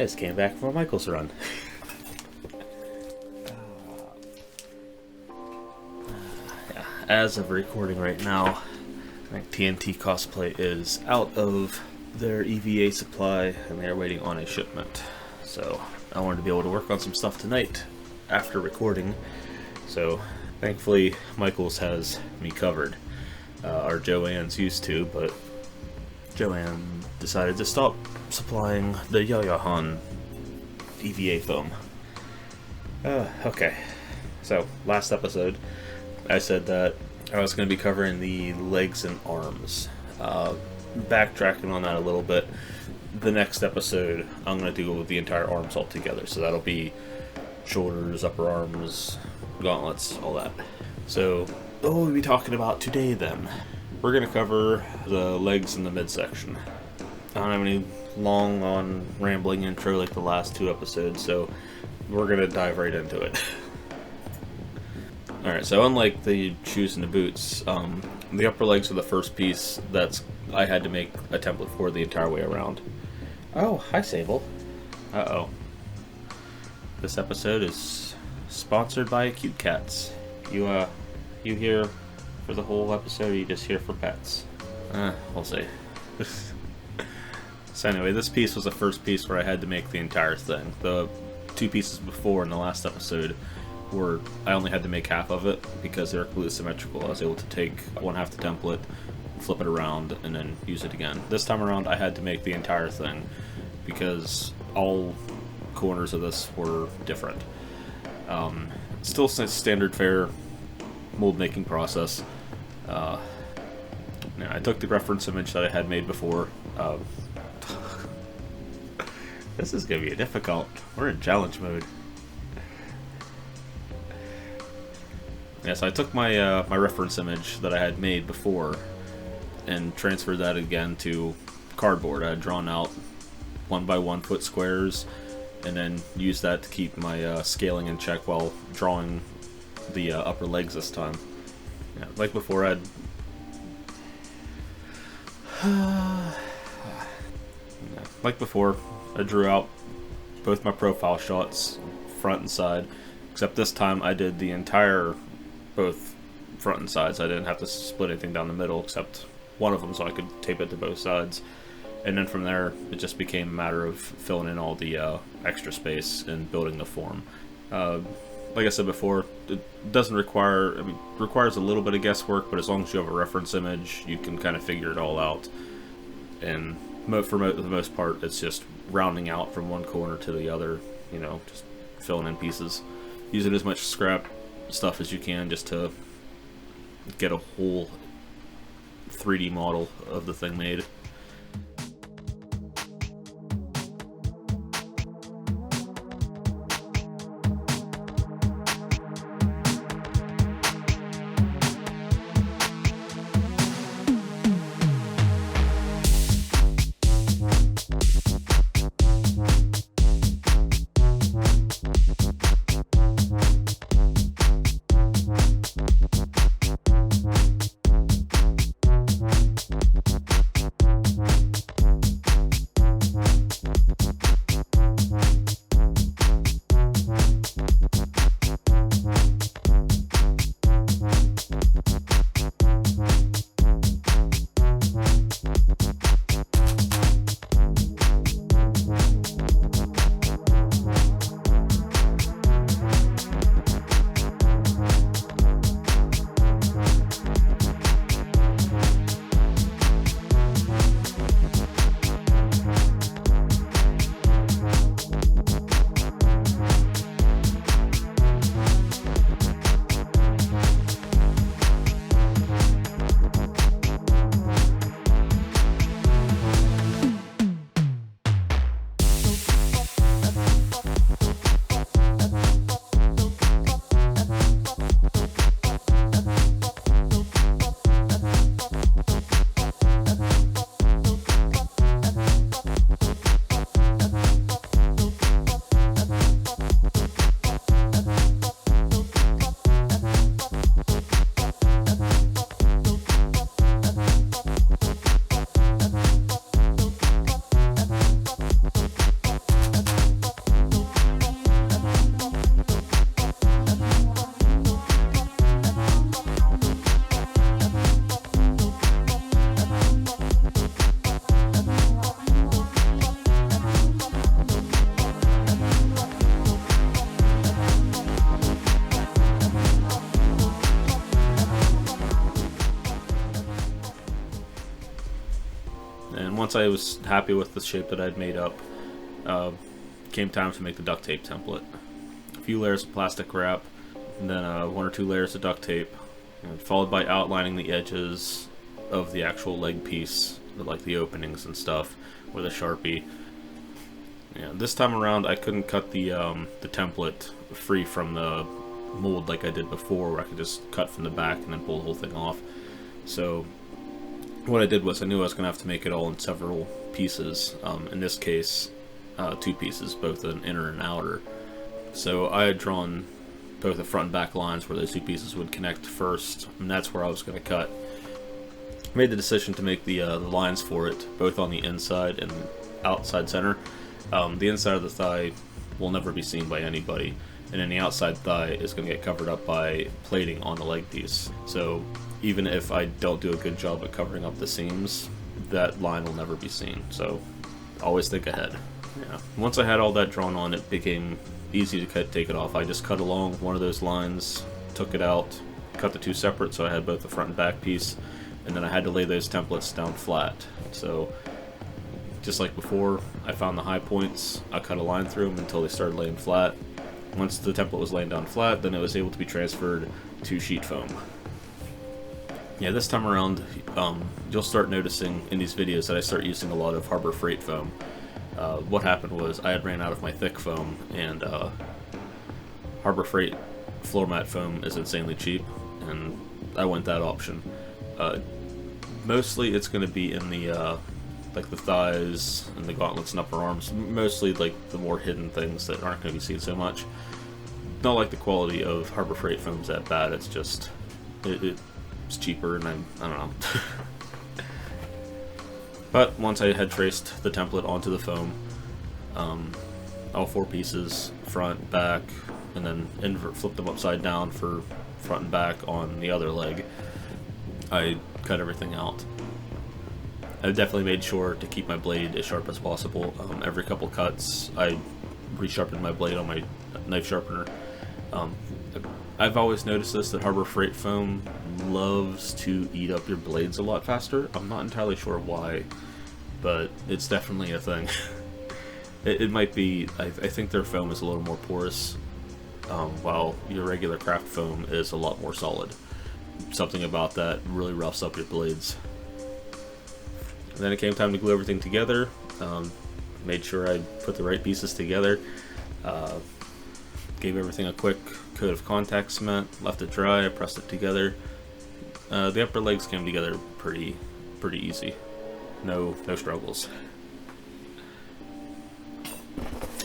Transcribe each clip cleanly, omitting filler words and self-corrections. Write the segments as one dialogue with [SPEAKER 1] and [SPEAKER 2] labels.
[SPEAKER 1] I just came back from a Michael's run. Yeah, as of recording right now, I think TNT Cosplay is out of their EVA supply and they're waiting on a shipment. So I wanted to be able to work on some stuff tonight after recording. So thankfully Michael's has me covered. Our Joanne's used to, but Joanne decided to stop supplying the Yayahan EVA foam. Okay, so last episode I said that I was going to be covering the legs and arms. Backtracking on that a little bit, the next episode I'm going to do the entire arms all together, so that'll be shoulders, upper arms, gauntlets, all that. So what will we be talking about today then? We're going to cover the legs and the midsection. I don't have any long on rambling intro like the last two episodes, so we're going to dive right into it. Alright, so unlike the shoes and the boots, the upper legs are the first piece that's I had to make a template for the entire way around. Oh, hi Sable. Uh-oh. This episode is sponsored by Cute Cats. You here for the whole episode, or are you just here for pets? We'll see. So anyway, this piece was the first piece where I had to make the entire thing. The two pieces before in the last episode were, I only had to make half of it because they were completely symmetrical. I was able to take one half the template, flip it around, and then use it again. This time around I had to make the entire thing because all corners of this were different. Still standard fare mold making process. I took the reference image that I had made before. This is going to be difficult. We're in challenge mode. Yeah, so I took my my reference image that I had made before and transferred that again to cardboard. I had drawn out 1x1 foot squares and then used that to keep my scaling in check while drawing the upper legs this time. Yeah, like before, I drew out both my profile shots, front and side, except this time I did the entire, both front and sides. I didn't have to split anything down the middle except one of them, so I could tape it to both sides. And then from there, it just became a matter of filling in all the extra space and building the form. Like I said before, it doesn't require, requires a little bit of guesswork, but as long as you have a reference image, you can kind of figure it all out. And for the most part, it's just rounding out from one corner to the other, just filling in pieces. Using as much scrap stuff as you can just to get a whole 3D model of the thing made. once I was happy with the shape that I'd made up, came time to make the duct tape template. A few layers of plastic wrap, and then 1 or 2 layers of duct tape, followed by outlining the edges of the actual leg piece, like the openings and stuff, with a Sharpie. Yeah, this time around I couldn't cut the template free from the mold like I did before, where I could just cut from the back and then pull the whole thing off. So what I did was I knew I was going to have to make it all in several pieces. In this case, 2 pieces, both an inner and outer. So I had drawn both the front and back lines where those 2 pieces would connect first, and that's where I was going to cut. I made the decision to make the lines for it both on the inside and outside center. The inside of the thigh will never be seen by anybody, and then the outside thigh is going to get covered up by plating on the leg piece. So even if I don't do a good job at covering up the seams, that line will never be seen. So always think ahead. Yeah. Once I had all that drawn on, it became easy to take it off. I just cut along one of those lines, took it out, cut the 2 separate, so I had both the front and back piece, and then I had to lay those templates down flat. So just like before, I found the high points, I cut a line through them until they started laying flat. Once the template was laying down flat, then it was able to be transferred to sheet foam. Yeah, this time around, you'll start noticing in these videos that I start using a lot of Harbor Freight foam. What happened was I had ran out of my thick foam, and Harbor Freight floor mat foam is insanely cheap, and I went that option. Mostly it's going to be in the like the thighs and the gauntlets and upper arms, mostly like the more hidden things that aren't going to be seen so much. Not like the quality of Harbor Freight foam's that bad, it's just it's cheaper, and I don't know. But once I had traced the template onto the foam, all 4 pieces, front, back, and then flip them upside down for front and back on the other leg, I cut everything out. I definitely made sure to keep my blade as sharp as possible. Every couple cuts, I resharpened my blade on my knife sharpener. I've always noticed this, that Harbor Freight foam loves to eat up your blades a lot faster. I'm not entirely sure why, but it's definitely a thing. It might be, I think their foam is a little more porous, while your regular craft foam is a lot more solid. Something about that really roughs up your blades. And then it came time to glue everything together. Made sure I put the right pieces together. Gave everything a quick coat of contact cement, left it dry, pressed it together. The upper legs came together pretty easy. No struggles.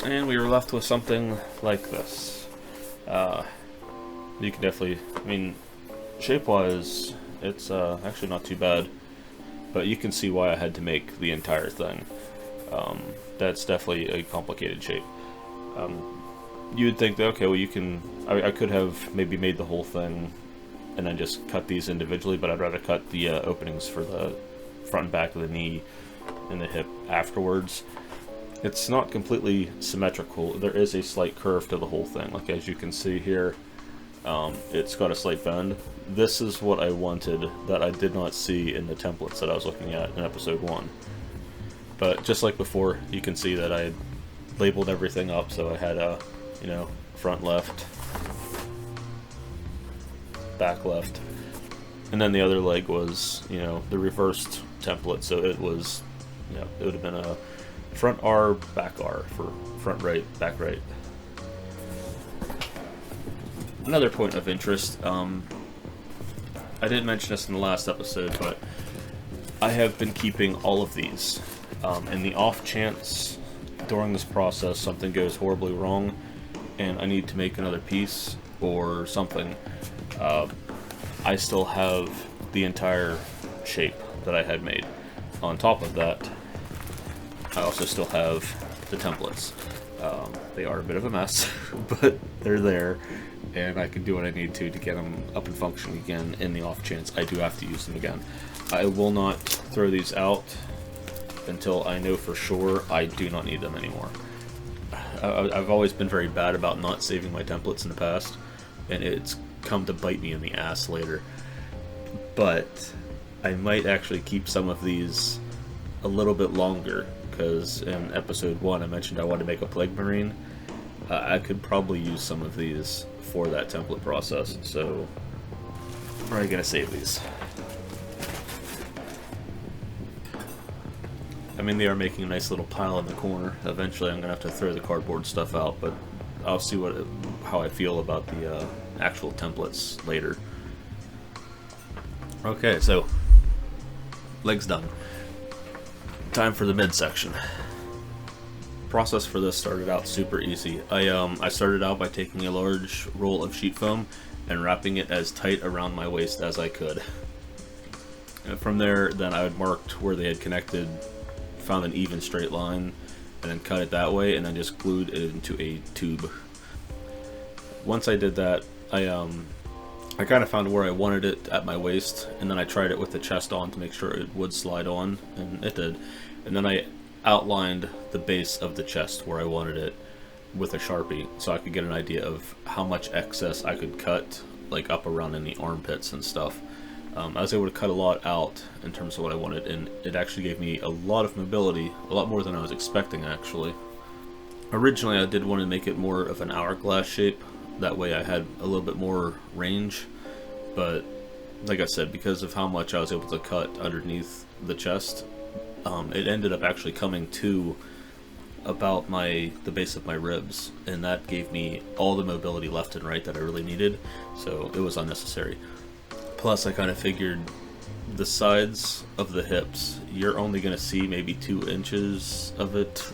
[SPEAKER 1] And we were left with something like this. You can definitely, I mean, shape-wise, it's actually not too bad. But you can see why I had to make the entire thing. That's definitely a complicated shape. You would think that, okay, well, you can, I could have maybe made the whole thing and then just cut these individually, but I'd rather cut the openings for the front and back of the knee and the hip afterwards. It's not completely symmetrical. There is a slight curve to the whole thing. Like, as you can see here, it's got a slight bend. This is what I wanted that I did not see in the templates that I was looking at in episode 1. But just like before, you can see that I had labeled everything up, so I had a, you know, front left, back left, and then the other leg was, you know, the reversed template, so it was, you know, it would have been a front R, back R for front right, back right. Another point of interest, I didn't mention this in the last episode, but I have been keeping all of these. In the off chance during this process something goes horribly wrong and I need to make another piece or something, I still have the entire shape that I had made. On top of that, I also still have the templates. They are a bit of a mess, but they're there, and I can do what I need to get them up and functioning again in the off chance I do have to use them again. I will not throw these out until I know for sure I do not need them anymore. I've always been very bad about not saving my templates in the past, and it's come to bite me in the ass later. But I might actually keep some of these a little bit longer, because in episode 1 I mentioned I wanted to make a Plague Marine. I could probably use some of these for that template process, so I'm probably going to save these. I mean, they are making a nice little pile in the corner. Eventually I'm going to have to throw the cardboard stuff out, but I'll see how I feel about the actual templates later. Okay, so legs done. Time for the midsection. Process for this started out super easy. I started out by taking a large roll of sheet foam and wrapping it as tight around my waist as I could. And from there, then I had marked where they had connected, found an even straight line, and then cut it that way, and then just glued it into a tube. Once I did that, I kind of found where I wanted it at my waist, and then I tried it with the chest on to make sure it would slide on, and it did. And then I outlined the base of the chest where I wanted it with a Sharpie, so I could get an idea of how much excess I could cut, like up around in the armpits and stuff. I was able to cut a lot out in terms of what I wanted, and it actually gave me a lot of mobility, a lot more than I was expecting actually. Originally I did want to make it more of an hourglass shape, that way I had a little bit more range, but like I said, because of how much I was able to cut underneath the chest, it ended up actually coming to about the base of my ribs, and that gave me all the mobility left and right that I really needed, so it was unnecessary. Plus I kind of figured the sides of the hips, you're only going to see maybe 2 inches of it,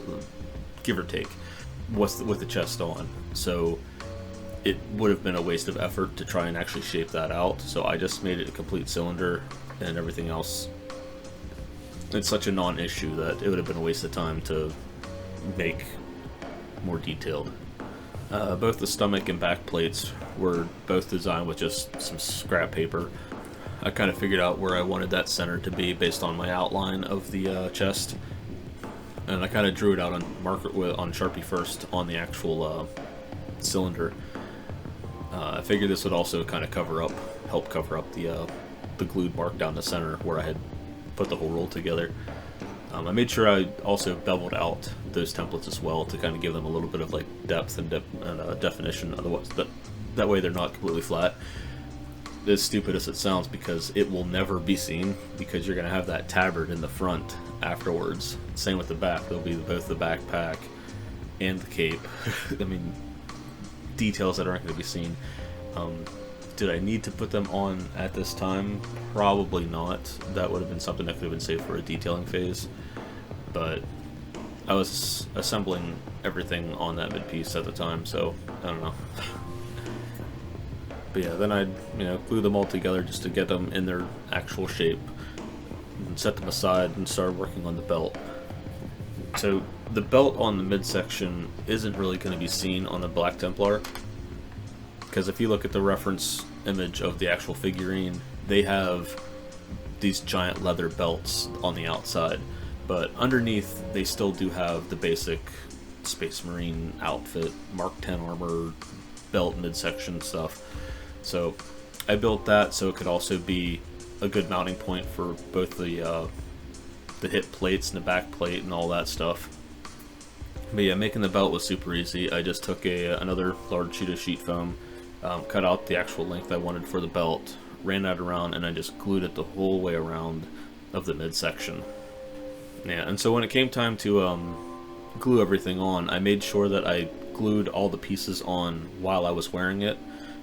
[SPEAKER 1] give or take, with the chest on, so it would have been a waste of effort to try and actually shape that out, so I just made it a complete cylinder, and everything else, it's such a non-issue that it would have been a waste of time to make more detailed. Both the stomach and back plates were both designed with just some scrap paper. I kind of figured out where I wanted that center to be based on my outline of the chest, and I kind of drew it out on Sharpie first on the actual cylinder. I figured this would also kind of help cover up the glued mark down the center where I had put the whole roll together. I made sure I also beveled out those templates as well to kind of give them a little bit of like depth and definition. Otherwise, that way they're not completely flat. As stupid as it sounds, because it will never be seen, because you're going to have that tabard in the front afterwards. Same with the back. There'll be both the backpack and the cape. I mean, details that aren't going to be seen. Did I need to put them on at this time? Probably not. That would have been something that could have been saved for a detailing phase. But I was assembling everything on that mid-piece at the time, so I don't know. But yeah, then I'd glue them all together just to get them in their actual shape, and set them aside and start working on the belt. So the belt on the midsection isn't really going to be seen on the Black Templar, because if you look at the reference image of the actual figurine, they have these giant leather belts on the outside, but underneath they still do have the basic Space Marine outfit, Mark 10 armor, belt, midsection stuff. So I built that so it could also be a good mounting point for both the hip plates and the back plate and all that stuff. But yeah, making the belt was super easy. I just took another large sheet of sheet foam, cut out the actual length I wanted for the belt, ran that around, and I just glued it the whole way around of the midsection. Yeah, and so when it came time to glue everything on, I made sure that I glued all the pieces on while I was wearing it,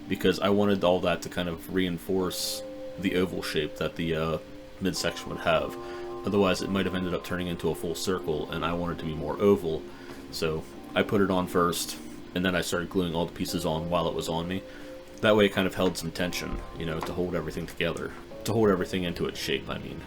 [SPEAKER 1] because I wanted all that to kind of reinforce the oval shape that the midsection would have. Otherwise it might have ended up turning into a full circle, and I wanted to be more oval. So I put it on first, and then I started gluing all the pieces on while it was on me. That way it kind of held some tension, to hold everything together. To hold everything into its shape, I mean.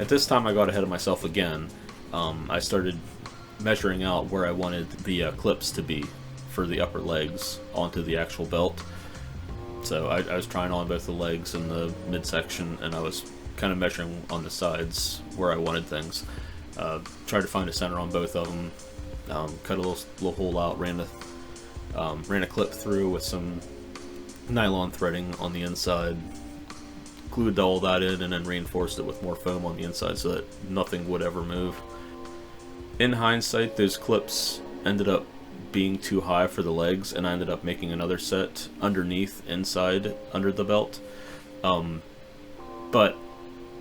[SPEAKER 1] At this time I got ahead of myself again. I started measuring out where I wanted the clips to be for the upper legs onto the actual belt. So I was trying on both the legs and the midsection, and I was kind of measuring on the sides where I wanted things. Tried to find a center on both of them. Cut a little hole out, ran a clip through with some nylon threading on the inside, glued all that in, and then reinforced it with more foam on the inside so that nothing would ever move. In hindsight, those clips ended up being too high for the legs, and I ended up making another set underneath, inside, under the belt. But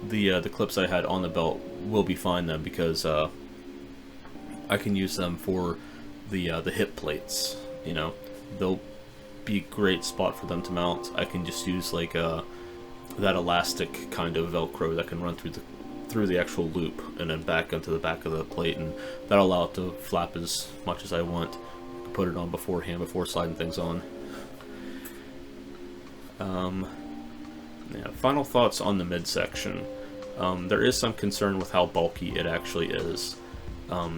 [SPEAKER 1] the clips I had on the belt will be fine then, because I can use them for the hip plates. You know, they'll be a great spot for them to mount. I can just use like that elastic kind of Velcro that can run through the actual loop and then back into the back of the plate, and that'll allow it to flap as much as I want. Put it on beforehand before sliding things on. Yeah, final thoughts on the midsection. There is some concern with how bulky it actually is.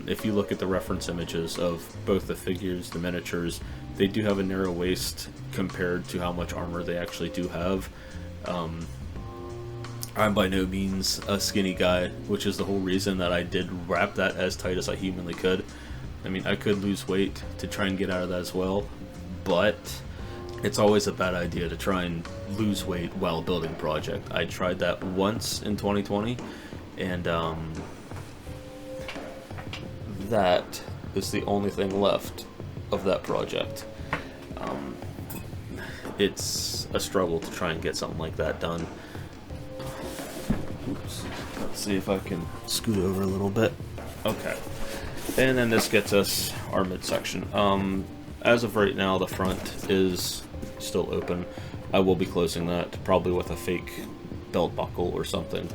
[SPEAKER 1] If you look at the reference images of both the figures, the miniatures, they do have a narrow waist compared to how much armor they actually do have. I'm by no means a skinny guy, which is the whole reason that I did wrap that as tight as I humanly could. I mean, I could lose weight to try and get out of that as well, but it's always a bad idea to try and lose weight while building a project. I tried that once in 2020, and that is the only thing left of that project. It's a struggle to try and get something like that done. Oops. Let's see if I can scoot over a little bit. Okay. And then this gets us our midsection. As of right now, the front is still open. I will be closing that, probably with a fake belt buckle or something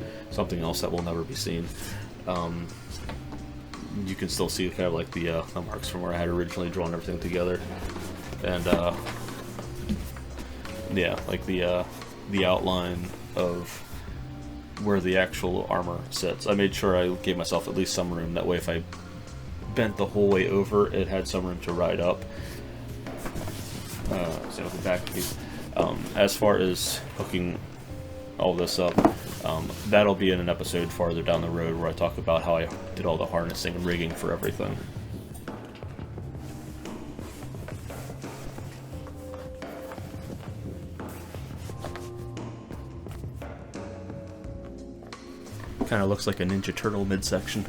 [SPEAKER 1] else that will never be seen. You can still see kind of like the marks from where I had originally drawn everything together, and yeah, like the outline of where the actual armor sits. I made sure I gave myself at least some room. That way, if I bent the whole way over, it had some room to ride up. So the back piece. As far as hooking all this up, that'll be in an episode farther down the road where I talk about how I did all the harnessing and rigging for everything. Kind of looks like a Ninja Turtle midsection.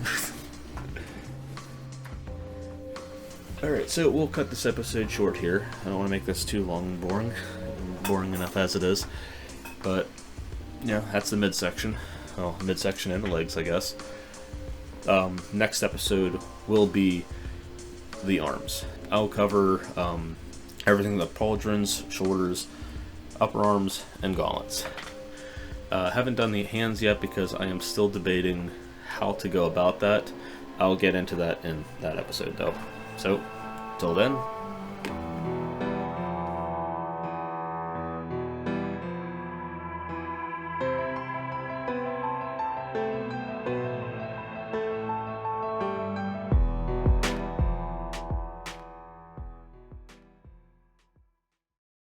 [SPEAKER 1] Alright, so we'll cut this episode short here. I don't want to make this too long and boring. Boring enough as it is. But, yeah, that's the midsection. Well, midsection and the legs, I guess. Next episode will be the arms. I'll cover everything: the pauldrons, shoulders, upper arms, and gauntlets. Haven't done the hands yet because I am still debating how to go about that. I'll get into that in that episode though. So, till then,